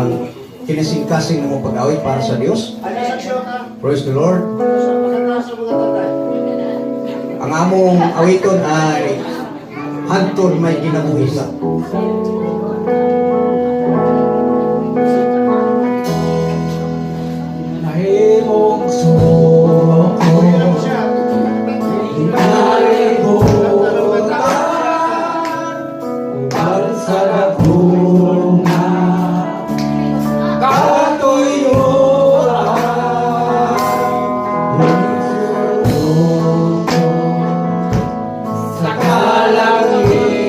ang kinasingkasing ng mga pag-awit para sa Dios. Praise the Lord. Ang among awiton ay hantod may ginabuhi ka. Nahimong suko Inalibutan Ubal sa dagong na katuyuan Sa kalangitan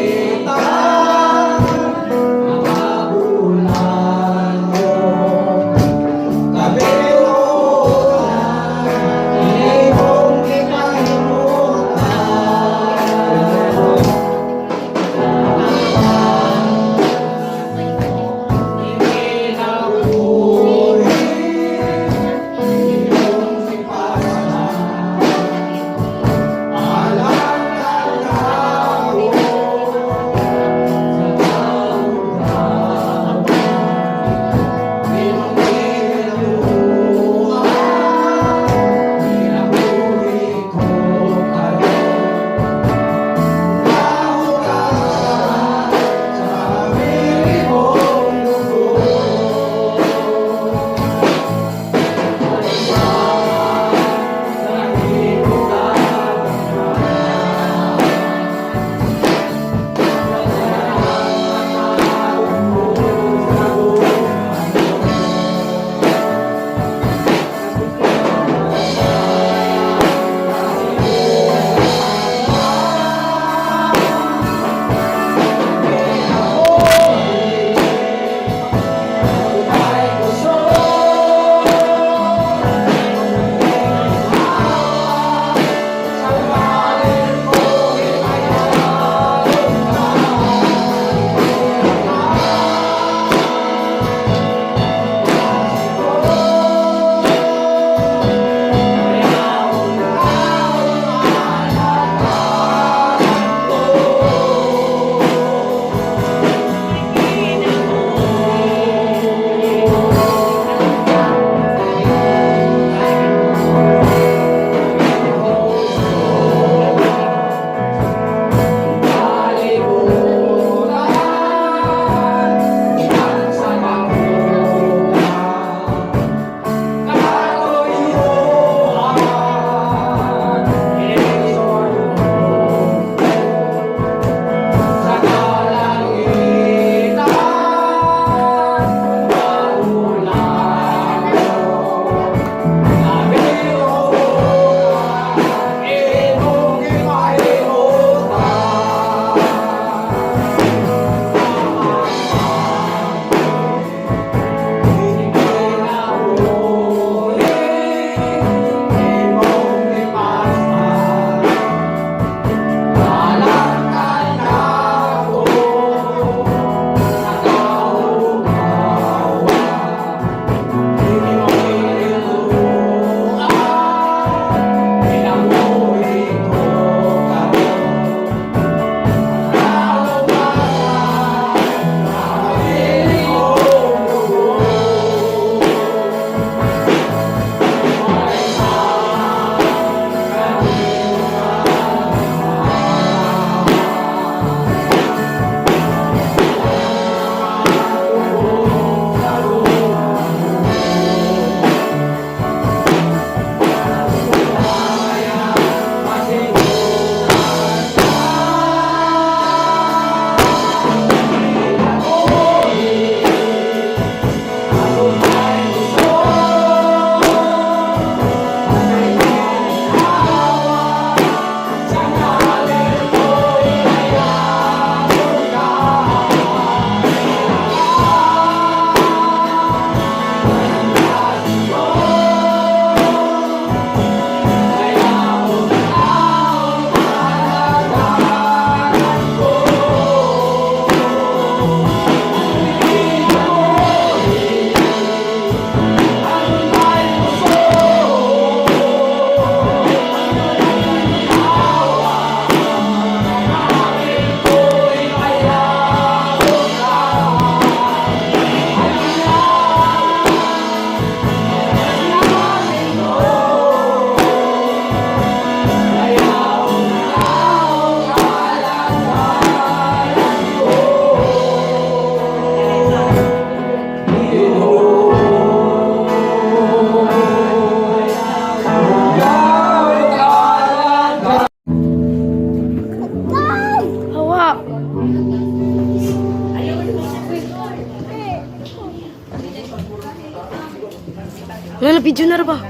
Wala na, video na ra ba?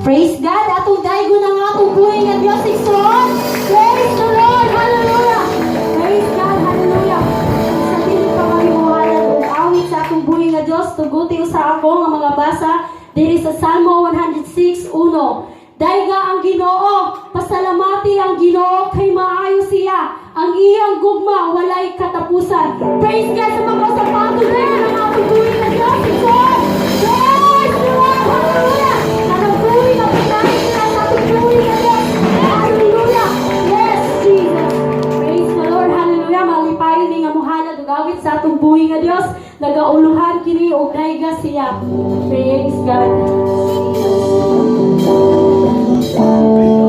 Praise God, atong daigo na nga atong buhay nga Diyos igsoon. Praise the Lord, hallelujah. Praise God, hallelujah. Sa piling pa kami muhalad o awit sa atong buhay nga Diyos, tuguti sa ako nga mga basa diri sa Salmo 106:1. Daiga ang Ginoo, pasalamati ang Ginoo kay maayo siya. Ang iyang gugma walay katapusan. Praise God sa mga sapato din ang atong buhay nga Diyos igsoon. Praise the Lord, hallelujah. Buhay na pagkain sila sa ating buhay na Diyos. Hallelujah. Yes, Jesus. Praise the Lord. Hallelujah. Malipayon ni nga muhalad ug awit sa atong buhay nga Diyos. Nagauluhan kini og dayga siya. Praise God. Jesus.